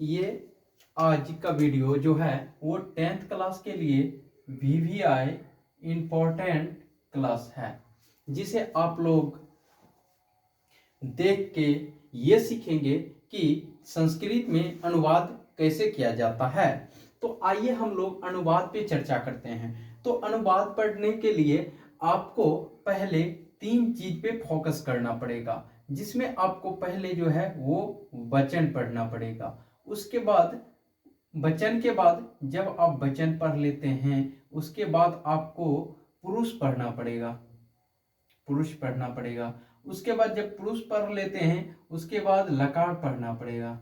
ये आज का वीडियो जो है वो 10th क्लास के लिए VVI इम्पोर्टेंट क्लास है, जिसे आप लोग देख के ये सीखेंगे कि संस्कृत में अनुवाद कैसे किया जाता है। तो आइए हम लोग अनुवाद पे चर्चा करते हैं। तो अनुवाद पढ़ने के लिए आपको पहले 3 चीज पे फोकस करना पड़ेगा, जिसमें आपको पहले जो है वो वचन पढ़ना पड़ेगा। उसके बाद वचन के बाद जब आप वचन पढ़ लेते हैं उसके बाद आपको पुरुष पढ़ना पड़ेगा। उसके बाद जब पुरुष पढ़ लेते हैं उसके बाद लकार पढ़ना पड़ेगा।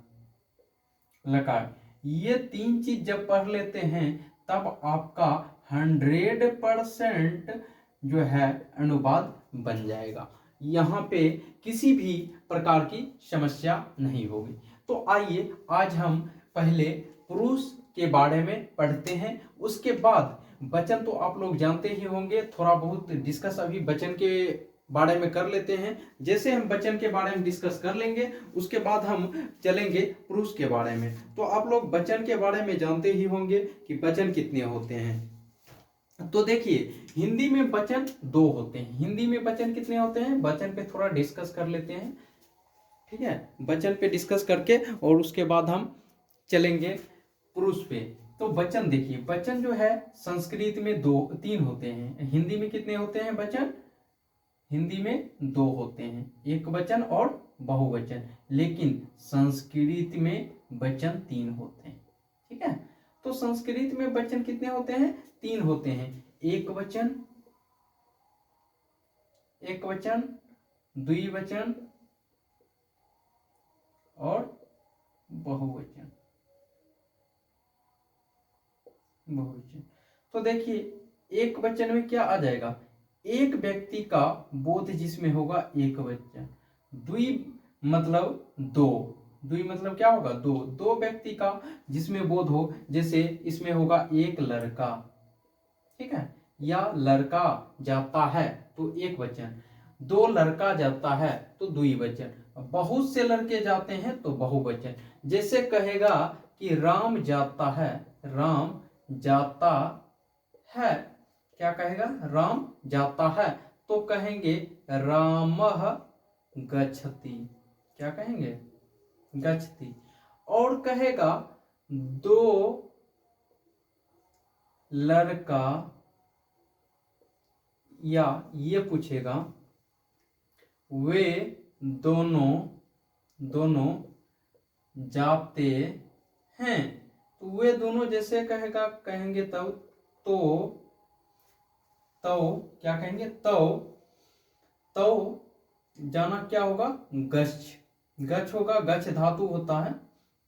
लकार, ये 3 चीज जब पढ़ लेते हैं तब आपका 100% जो है अनुवाद बन जाएगा। यहाँ पे किसी भी प्रकार की समस्या नहीं होगी। तो आइए आज हम पहले पुरुष के बारे में पढ़ते हैं। उसके बाद वचन तो आप लोग जानते ही होंगे, थोड़ा बहुत डिस्कस अभी वचन के बारे में कर लेते हैं। जैसे हम वचन के बारे में डिस्कस कर लेंगे उसके बाद हम चलेंगे पुरुष के बारे में। तो आप लोग वचन के बारे में जानते ही होंगे कि वचन कितने होते हैं। तो देखिए, हिंदी में वचन 2 होते हैं। हिंदी में वचन कितने होते हैं, वचन पे थोड़ा डिस्कस कर लेते हैं, ठीक है। वचन पे डिस्कस करके और उसके बाद हम चलेंगे पुरुष पे। तो वचन देखिए, वचन जो है संस्कृत में 3 होते हैं। हिंदी में कितने होते हैं वचन, हिंदी में 2 होते हैं, एक वचन और बहुवचन। लेकिन संस्कृत में वचन 3 होते हैं, ठीक है। तो संस्कृत में वचन कितने होते हैं, 3 होते हैं। एक वचन, द्विवचन और बहुवचन। तो देखिए, एक वचन में क्या आ जाएगा, एक व्यक्ति का बोध जिसमें होगा एक वचन। द्वि मतलब 2, द्वि मतलब क्या होगा, 2 व्यक्ति का जिसमें बोध हो, जैसे इसमें होगा एक लड़का, ठीक है, या लड़का जाता है तो एक वचन, 2 लड़का जाता है तो द्विवचन, बहुत से लड़के जाते हैं तो बहुवचन। जैसे कहेगा कि राम जाता है, राम जाता है, क्या कहेगा, राम जाता है, तो कहेंगे रामः गच्छति, क्या कहेंगे, गच्छति। और कहेगा 2 लड़का, या ये पूछेगा वे दोनों जाते हैं, तो वे दोनों जैसे कहेगा, कहेंगे तब तो क्या कहेंगे, तो जाना क्या होगा, गच्छ होगा, गच्छ धातु होता है,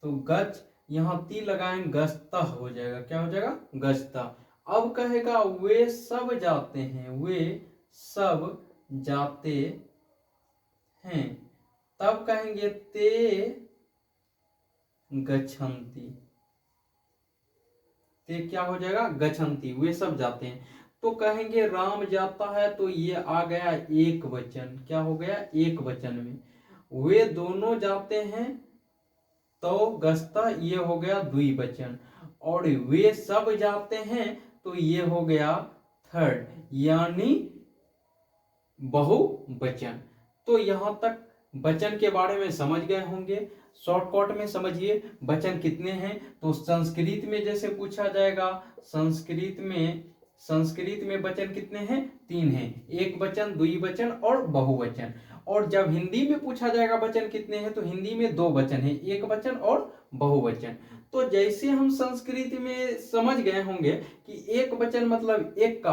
तो गच्छ, यहां ती लगाएंगे, गच्छता हो जाएगा, क्या हो जाएगा, गच्छता। अब कहेगा वे सब जाते हैं, वे सब जाते हैं, तब कहेंगे ते गच्छन्ति, ते क्या हो जाएगा, गच्छन्ति, वे सब जाते हैं। तो कहेंगे राम जाता है, तो ये आ गया एक वचन, क्या हो गया, एक वचन में। वे दोनों जाते हैं तो गच्छता, ये हो गया द्विवचन। और वे सब जाते हैं तो ये हो गया थर्ड, यानी बहुवचन। तो यहां तक वचन के बारे में समझ गए होंगे। शॉर्टकट में समझिए वचन कितने हैं। तो संस्कृत में जैसे पूछा जाएगा, संस्कृत में वचन कितने हैं, 3 हैं, एक वचन, द्विवचन और बहुवचन। और जब हिंदी में पूछा जाएगा वचन कितने हैं, तो हिंदी में 2 वचन है, एक वचन और बहुवचन। तो जैसे हम संस्कृत में समझ गए होंगे कि एक वचन मतलब एक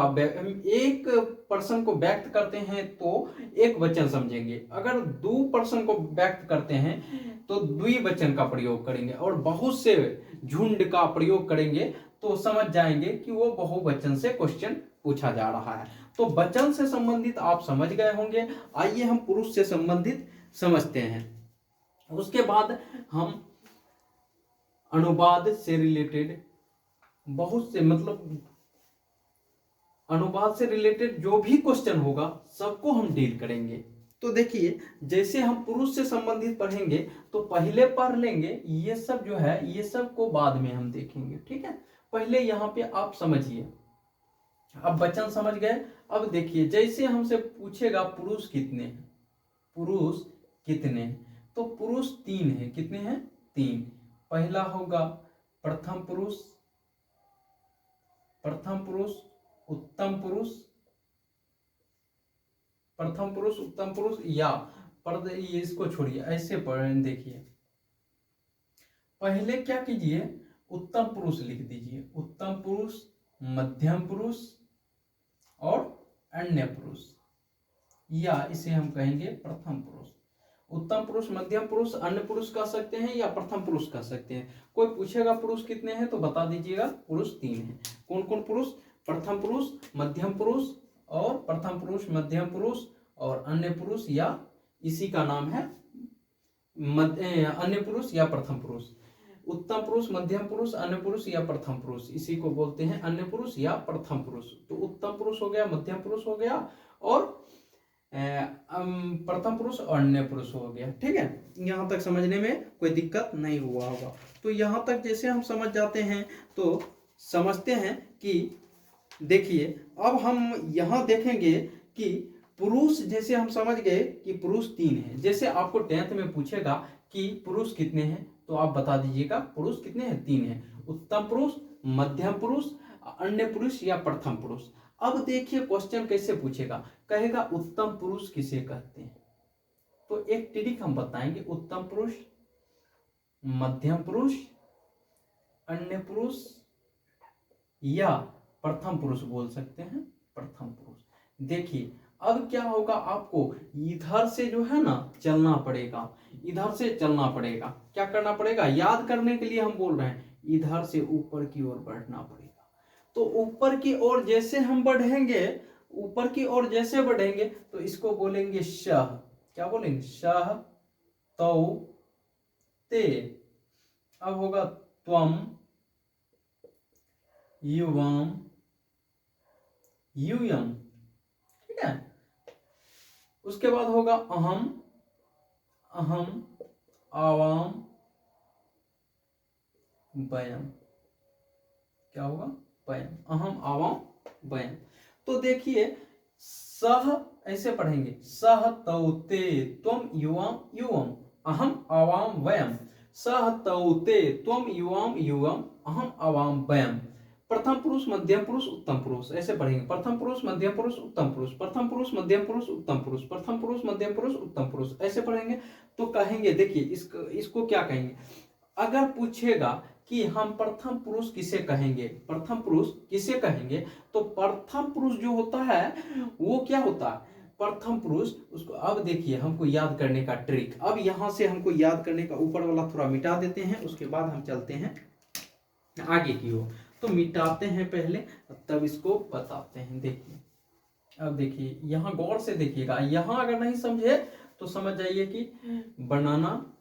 पर्सन को व्यक्त करते हैं तो एक वचन समझेंगे, अगर 2 पर्सन को व्यक्त करते हैं तो द्विवचन का प्रयोग करेंगे, और बहुत से झुंड का प्रयोग करेंगे तो समझ जाएंगे कि वो बहुवचन से क्वेश्चन पूछा जा रहा है। तो वचन से संबंधित आप समझ गए होंगे। आइए हम पुरुष से संबंधित समझते हैं। उसके बाद हम अनुवाद से रिलेटेड बहुत से, मतलब अनुवाद से रिलेटेड जो भी क्वेश्चन होगा सबको हम डील करेंगे। तो देखिए जैसे हम पुरुष से संबंधित पढ़ेंगे तो पहले पढ़ लेंगे, ये सब जो है ये सब को बाद में हम देखेंगे, ठीक है। पहले यहाँ पे आप समझिए, अब वचन समझ गए। अब देखिए जैसे हमसे पूछेगा पुरुष कितने हैं, पुरुष कितने हैं, तो पुरुष 3 है। कितने हैं? 3। पहला होगा प्रथम पुरुष, प्रथम पुरुष, उत्तम पुरुष, प्रथम पुरुष, उत्तम पुरुष, या ये इसको छोड़िए, ऐसे पढ़ देखिए। पहले क्या कीजिए, उत्तम पुरुष लिख दीजिए, उत्तम पुरुष, मध्यम पुरुष और अन्य पुरुष, या इसे हम कहेंगे प्रथम पुरुष। उत्तम पुरुष, मध्यम पुरुष, अन्य पुरुष कह सकते हैं या प्रथम पुरुष कह सकते हैं। कोई पूछेगा पुरुष कितने हैं तो बता दीजिएगा पुरुष 3 हैं। कौन कौन पुरुष? प्रथम पुरुष, मध्यम पुरुष और प्रथम पुरुष, मध्यम पुरुष और अन्य पुरुष, या इसी का नाम है अन्य पुरुष या प्रथम पुरुष। उत्तम पुरुष, मध्यम पुरुष, अन्य पुरुष या प्रथम पुरुष, इसी को बोलते हैं अन्य पुरुष या प्रथम पुरुष। तो उत्तम पुरुष हो गया, मध्यम पुरुष हो गया और प्रथम पुरुष और अन्य पुरुष हो गया, ठीक है। यहाँ तक समझने में कोई दिक्कत नहीं हुआ होगा। तो यहाँ तक जैसे हम समझ जाते हैं तो समझते हैं कि देखिए अब हम यहाँ देखेंगे कि पुरुष, जैसे हम समझ गए कि पुरुष 3 है। जैसे आपको 10th में पूछेगा कि पुरुष कितने हैं तो आप बता दीजिएगा पुरुष कितने हैं, 3 हैं। उत्तम पुरुष, मध्यम पुरुष, अन्य पुरुष या प्रथम पुरुष। अब देखिए क्वेश्चन कैसे पूछेगा, कहेगा उत्तम पुरुष किसे कहते हैं, तो एक ट्रिक हम बताएंगे। उत्तम पुरुष, मध्यम पुरुष, अन्य पुरुष या प्रथम पुरुष बोल सकते हैं, प्रथम पुरुष। देखिए अब क्या होगा, आपको इधर से जो है ना चलना पड़ेगा, इधर से चलना पड़ेगा। क्या करना पड़ेगा? याद करने के लिए हम बोल रहे हैं, इधर से ऊपर की ओर बढ़ना पड़ेगा। तो ऊपर की ओर जैसे हम बढ़ेंगे, ऊपर की ओर जैसे बढ़ेंगे तो इसको बोलेंगे शह। क्या बोलेंगे? शह, तौ, ते। अब होगा त्वम, युवम, यूयम, ठीक है। उसके बाद होगा अहम, अहम, आवाम, वयम। क्या होगा? वयम, अहम, आवाम, वयम। तो देखिए सह ऐसे पढ़ेंगे, सह, तौ, ते, त्वम, युवाम, युवम, अहम, आवाम, वयम। सह, तौ, ते, त्वम, युवाम, युवम, अहम, आवाम, वयम। प्रथम पुरुष, मध्यम पुरुष, उत्तम पुरुष, ऐसे पढ़ेंगे। प्रथम पुरुष, मध्यम पुरुष, उत्तम पुरुष, प्रथम पुरुष, मध्यम पुरुष, उत्तम पुरुष, प्रथम पुरुष, मध्यम पुरुष, उत्तम पुरुष, ऐसे पढ़ेंगे। तो कहेंगे, देखिए इसको क्या कहेंगे, अगर पूछेगा कि हम प्रथम पुरुष किसे कहेंगे, प्रथम पुरुष किसे कहेंगे, तो प्रथम पुरुष जो होता है वो क्या होता है? प्रथम पुरुष उसको, अब देखिए हमको याद करने का ट्रिक। अब यहां से हमको याद करने का, ऊपर वाला थोड़ा मिटा देते हैं, उसके बाद हम चलते हैं आगे की ओर। तो मिटाते हैं पहले, तब इसको बताते हैं। देखिए अब देखिए यहाँ गौर से देखिएगा, यहाँ अगर नहीं समझे तो समझ जाइए कि बनाना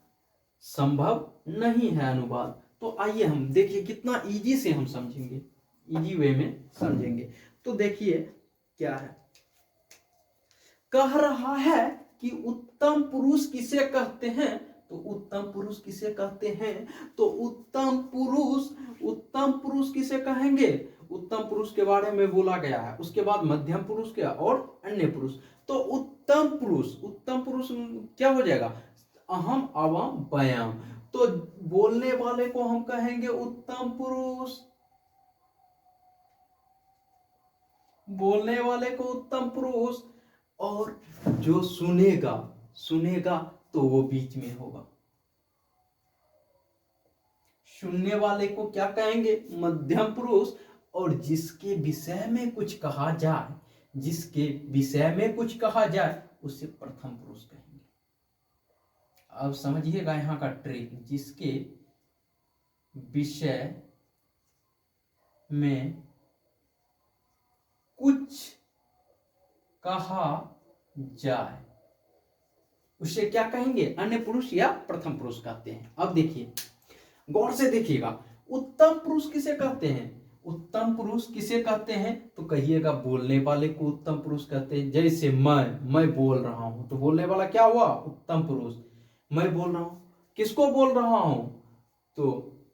संभव नहीं है अनुवाद। तो आइए हम देखिए कितना इजी से हम समझेंगे, इजी वे में समझेंगे। तो देखिए क्या है, कह रहा है कि उत्तम पुरुष किसे कहते हैं, तो उत्तम पुरुष किसे कहते हैं, तो उत्तम पुरुष किसे कहेंगे, उत्तम पुरुष के बारे में बोला गया है। उसके बाद मध्यम पुरुष क्या और अन्य पुरुष। तो उत्तम पुरुष क्या हो जाएगा? अहम, आवाम, वयम। तो बोलने वाले को हम कहेंगे उत्तम पुरुष, बोलने वाले को उत्तम पुरुष, और जो सुनेगा तो वो बीच में होगा। सुनने वाले को क्या कहेंगे? मध्यम पुरुष। और जिसके विषय में कुछ कहा जाए, जिसके विषय में कुछ कहा जाए उसे प्रथम पुरुष कहेंगे। अब समझिएगा यहाँ का ट्रिक, जिसके विषय में कुछ कहा जाए उसे क्या कहेंगे? अन्य पुरुष या प्रथम पुरुष कहते हैं। अब देखिए गौर से देखिएगा, उत्तम पुरुष किसे कहते हैं? उत्तम पुरुष किसे कहते हैं? तो कहिएगा बोलने वाले को उत्तम पुरुष कहते हैं। जैसे मैं बोल रहा हूं तो बोलने वाला क्या हुआ? उत्तम पुरुष। मैं बोल रहा हूं, किसको बोल रहा हूं? तो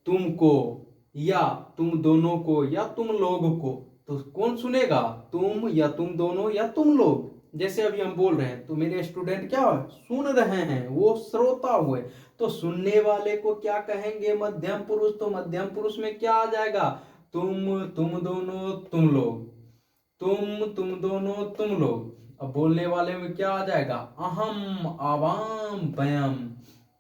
तुमको या तुम दोनों को या तुम लोगों को। तो कौन सुनेगा? तुम या तुम दोनों या तुम लोग। जैसे अभी हम बोल रहे हैं तो मेरे स्टूडेंट क्या सुन रहे हैं, वो श्रोता हुए। तो सुनने वाले को क्या कहेंगे? मध्यम पुरुष। तो मध्यम पुरुष में क्या आ जाएगा? तुम दोनों तुम लोग, तुम दोनों तुम लोग। अब बोलने वाले में क्या आ जाएगा? अहम आवाम वयम।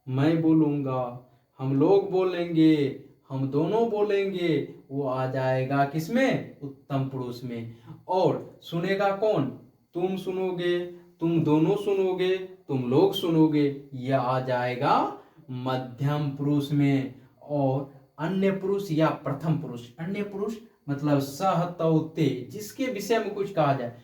मैं बोलूंगा, हम लोग बोलेंगे, हम दोनों बोलेंगे। वो आ जाएगा किसमें? उत्तम पुरुष में। और सुनेगा कौन? तुम सुनोगे, तुम दोनों सुनोगे, तुम लोग सुनोगे। यह आ जाएगा मध्यम पुरुष में। और अन्य पुरुष या प्रथम पुरुष। अन्य पुरुष मतलब सह तौ ते, जिसके विषय में कुछ कहा जाए।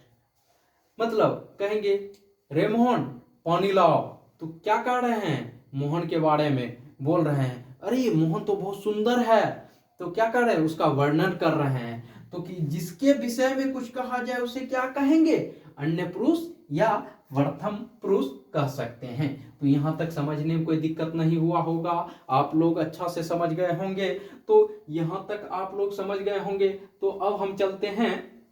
मतलब कहेंगे रे मोहन पानी लाओ, तो क्या कह रहे हैं? मोहन के बारे में बोल रहे हैं। अरे मोहन तो बहुत सुंदर है, तो क्या कर रहे हैं? उसका वर्णन कर रहे हैं। तो कि जिसके विषय में कुछ कहा जाए उसे क्या कहेंगे? अन्य पुरुष या प्रथम पुरुष कह सकते हैं। तो यहां तक समझने में कोई दिक्कत नहीं हुआ होगा, आप लोग अच्छा से समझ गए होंगे। तो यहां तक आप लोग समझ गए होंगे। तो अब हम चलते हैं,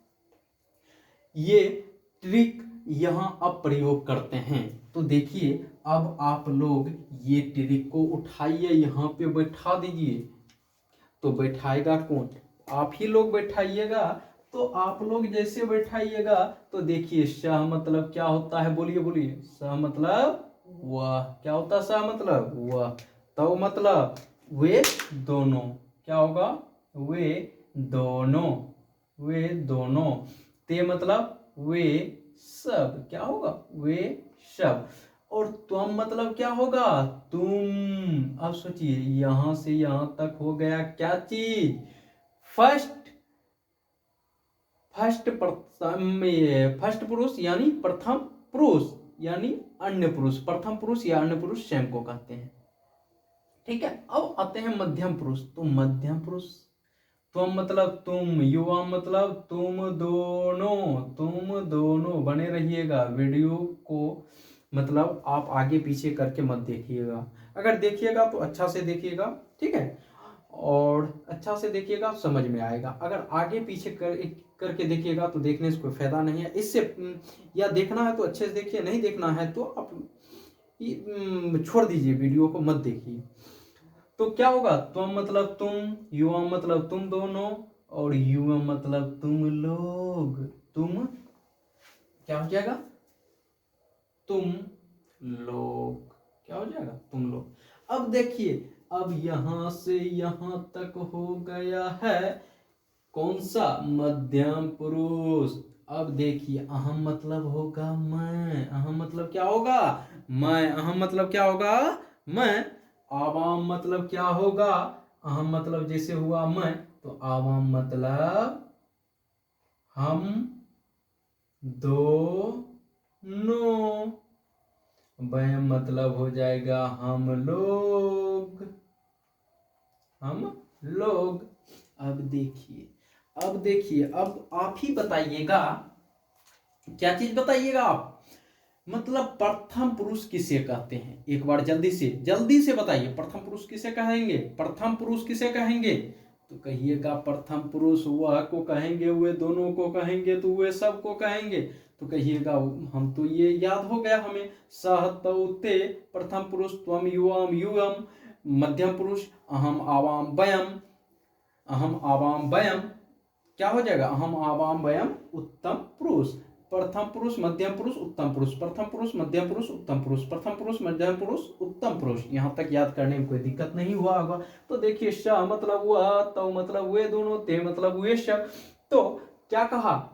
ये ट्रिक यहां अब प्रयोग करते हैं। तो देखिए अब आप लोग ये ट्रिक को उठाइए, यहां पे बैठा दीजिए। तो बैठाएगा कौन? आप ही लोग बैठाइएगा। तो आप लोग जैसे बैठाइएगा तो देखिए सह मतलब क्या होता है? बोलिए बोलिए। सह मतलब वह। क्या होता है सह मतलब? वह। तो मतलब वे दोनों। क्या होगा? वे दोनों, वे दोनों। ते मतलब वे सब। क्या होगा? वे सब। और त्वम मतलब क्या होगा? तुम। अब सोचिए यहां से यहां तक हो गया क्या चीज? फर्स्ट फर्स्ट पुरुष यानी प्रथम पुरुष यानी अन्य पुरुष। प्रथम पुरुष या अन्य पुरुष सेम को कहते हैं। ठीक है। अब आते हैं मध्यम पुरुष। तो मध्यम पुरुष, तुम मतलब तुम, युवा मतलब तुम दोनों। बने रहिएगा वीडियो को, मतलब आप आगे पीछे करके मत देखिएगा। अगर देखिएगा तो अच्छा से देखिएगा, ठीक है। और अच्छा से देखिएगा समझ में आएगा। अगर आगे पीछे करके देखिएगा तो देखने से कोई फायदा नहीं है। इससे या देखना है तो अच्छे से देखिए, नहीं देखना है तो आप छोड़ दीजिए, वीडियो को मत देखिए। तो क्या होगा? तुम मतलब तुम, युवा मतलब तुम दोनों, और युवा मतलब तुम लोग। तुम क्या हो जाएगा? तुम लोग। क्या हो जाएगा? तुम लोग। अब देखिए, अब यहां से यहां तक हो गया है कौन सा? मध्यम पुरुष। अब देखिए अहम मतलब होगा मैं। अहम मतलब क्या होगा? मैं। अहम मतलब क्या होगा? मैं। आवाम मतलब क्या होगा? अहम मतलब जैसे हुआ मैं, तो आवाम मतलब हम दोनों। वयम मतलब हो जाएगा हम लोग, हम लोग। अब देखिए, अब आप ही बताइएगा, क्या चीज बताइएगा आप? मतलब प्रथम पुरुष किसे कहते हैं? एक बार जल्दी से बताइए, प्रथम पुरुष किसे कहेंगे? प्रथम पुरुष किसे कहेंगे? तो कहिएगा प्रथम पुरुष वह को कहेंगे, वे दोनों को कहेंगे, तो वे सब को कहेंगे। तो कहिएगा हम तो ये याद हो गया हमें, सह तौ ते, प्रथम पुरुष त्वम युवम युवम, मध्यम पुरुष अहम आवाम वयम, अहम आवाम वयम। क्या हो जाएगा? अहम आवाम वयम उत्तम पुरुष। प्रथम पुरुष मध्यम पुरुष उत्तम पुरुष, प्रथम पुरुष मध्यम पुरुष उत्तम पुरुष, प्रथम पुरुष मध्यम पुरुष उत्तम पुरुष। यहां तक याद करने में कोई दिक्कत नहीं हुआ होगा। तो देखिए श मतलब वह, तो मतलब वे दोनों, ते मतलब वे सब। तो क्या कहा?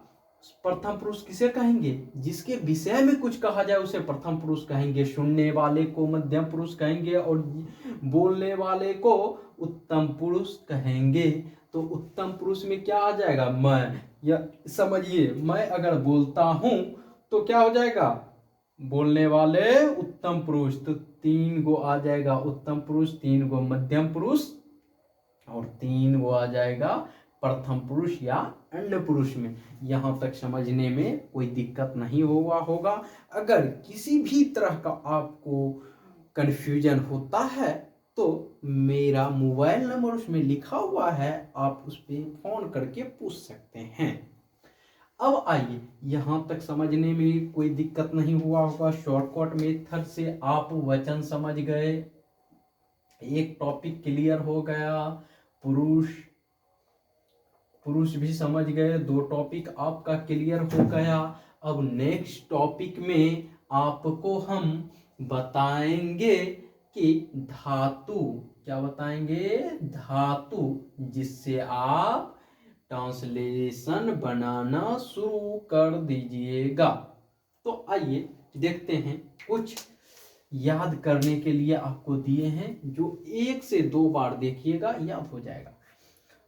प्रथम पुरुष किसे कहेंगे? जिसके विषय में कुछ कहा जाए उसे प्रथम पुरुष कहेंगे। सुनने वाले को मध्यम पुरुष कहेंगे और बोलने वाले को उत्तम पुरुष कहेंगे। तो उत्तम पुरुष में क्या आ जाएगा? मैं। या समझिए, मैं अगर बोलता हूं तो क्या हो जाएगा? बोलने वाले उत्तम पुरुष, तो 3 गो आ जाएगा उत्तम पुरुष, 3 गो मध्यम पुरुष और 3 गो आ जाएगा प्रथम पुरुष या अन्य पुरुष में। यहाँ तक समझने में कोई दिक्कत नहीं हुआ होगा। अगर किसी भी तरह का आपको कन्फ्यूजन होता है तो मेरा मोबाइल नंबर उसमें लिखा हुआ है, आप उस पर फोन करके पूछ सकते हैं। अब आइए, यहाँ तक समझने में कोई दिक्कत नहीं हुआ होगा। शॉर्टकट मेथड से आप वचन समझ गए, एक टॉपिक क्लियर हो गया, पुरुष भी समझ गए, 2 टॉपिक आपका क्लियर हो गया। अब नेक्स्ट टॉपिक में आपको हम बताएंगे कि धातु, क्या बताएंगे? धातु, जिससे आप ट्रांसलेशन बनाना शुरू कर दीजिएगा। तो आइए देखते हैं, कुछ याद करने के लिए आपको दिए हैं, जो 1 से 2 बार देखिएगा, याद हो जाएगा।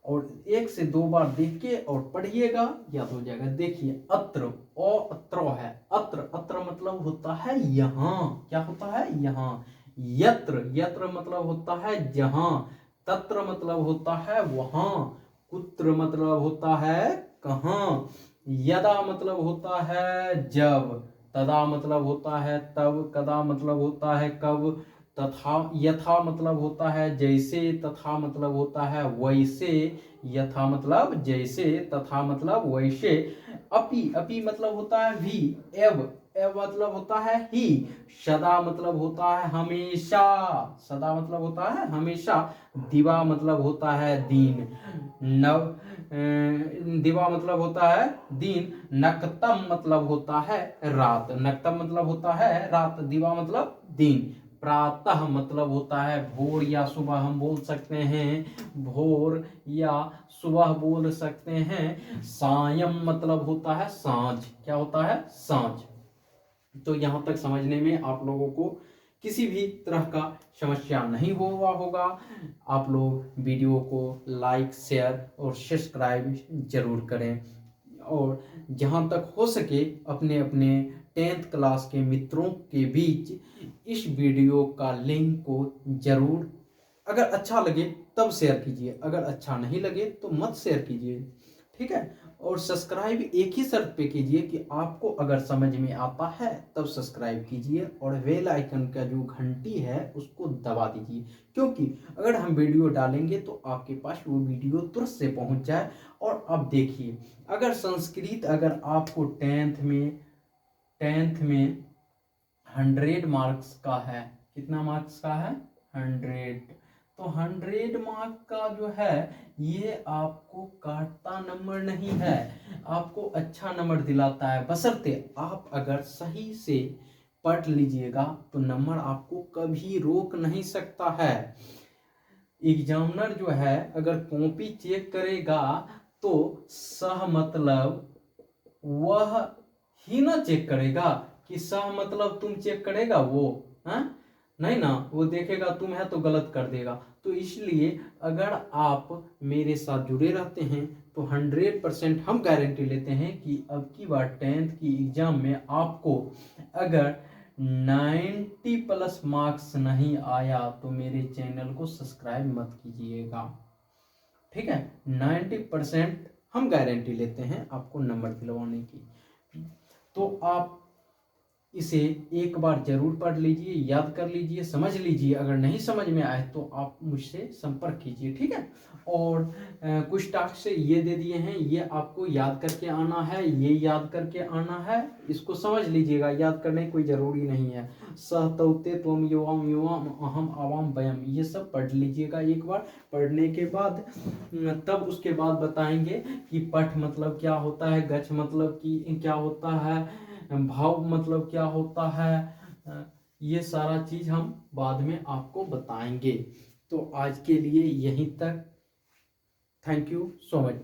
और 1 से 2 बार देख के और पढ़िएगा, याद हो जाएगा। देखिए, अत्र, अत्र है, अत्र मतलब होता है यहाँ, क्या होता है? यहाँ। यत्र मतलब होता है जहाँ, तत्र मतलब होता है वहाँ, कुत्र मतलब होता है कहाँ, यदा मतलब होता है जब, तदा मतलब होता है तब, कदा मतलब होता है कब, तथा, यथा मतलब होता है जैसे, तथा मतलब होता है वैसे, यथा मतलब जैसे, तथा मतलब वैसे। अपि मतलब होता है भी, एव मतलब होता है ही, सदा मतलब होता है हमेशा, सदा मतलब होता है हमेशा, दिवा मतलब होता है दिन, दिवा मतलब होता है दिन, नक्तम मतलब होता है रात, नक्तम मतलब होता है रात, दिवा मतलब दिन, प्रातः मतलब होता है भोर या सुबह, हम बोल सकते हैं भोर या सुबह बोल सकते हैं। सायं मतलब होता है सांझ, क्या होता है? सांझ। तो यहां तक समझने में आप लोगों को किसी भी तरह का समस्या नहीं हुआ होगा। आप लोग वीडियो को लाइक, शेयर और सब्सक्राइब जरूर करें, और जहां तक हो सके अपने अपने 10th क्लास के मित्रों के बीच इस वीडियो का लिंक को जरूर, अगर अच्छा लगे तब शेयर कीजिए, अगर अच्छा नहीं लगे तो मत शेयर कीजिए, ठीक है। और सब्सक्राइब एक ही शर्त पे कीजिए कि आपको अगर समझ में आता है तब सब्सक्राइब कीजिए, और बेल आइकन का जो घंटी है उसको दबा दीजिए, क्योंकि अगर हम वीडियो डालेंगे तो आपके पास वो वीडियो तुरंत से पहुंच जाए। और अब देखिए, अगर संस्कृत अगर आपको 10th में 100 मार्क्स का है, कितना मार्क्स का है? 100। तो 100 मार्क का जो है ये आपको काटता नंबर नहीं है, आपको अच्छा नंबर दिलाता है, बशर्ते आप अगर सही से पढ़ लीजिएगा तो नंबर आपको कभी रोक नहीं सकता है। एग्जामिनर जो है अगर कॉपी चेक करेगा तो सह मतलब वह ही ना चेक करेगा, कि सह मतलब तुम चेक करेगा वो, हाँ? नहीं ना, वो देखेगा तुम है तो गलत कर देगा। तो इसलिए अगर आप मेरे साथ जुड़े रहते हैं तो 100% हम गारंटी लेते हैं कि अब की बार 10th की एग्जाम में आपको अगर 90+ मार्क्स नहीं आया तो मेरे चैनल को सब्सक्राइब मत कीजिएगा, ठीक है। 90% हम गारंटी लेते हैं आपको नंबर दिलवाने की। तो आप इसे एक बार जरूर पढ़ लीजिए, याद कर लीजिए, समझ लीजिए। अगर नहीं समझ में आए तो आप मुझसे संपर्क कीजिए, ठीक है। और कुछ टास्क से ये दे दिए हैं, ये आपको याद करके आना है, ये याद करके आना है, इसको समझ लीजिएगा, याद करने की कोई ज़रूरी नहीं है। सह तौते त्वम युवाम युवाम अहम आवाम वयम, ये सब पढ़ लीजिएगा एक बार। पढ़ने के बाद तब उसके बाद बताएंगे कि पठ मतलब क्या होता है, गच्छ मतलब कि क्या होता है, भाव मतलब क्या होता है, ये सारा चीज हम बाद में आपको बताएंगे। तो आज के लिए यहीं तक। Thank you so much.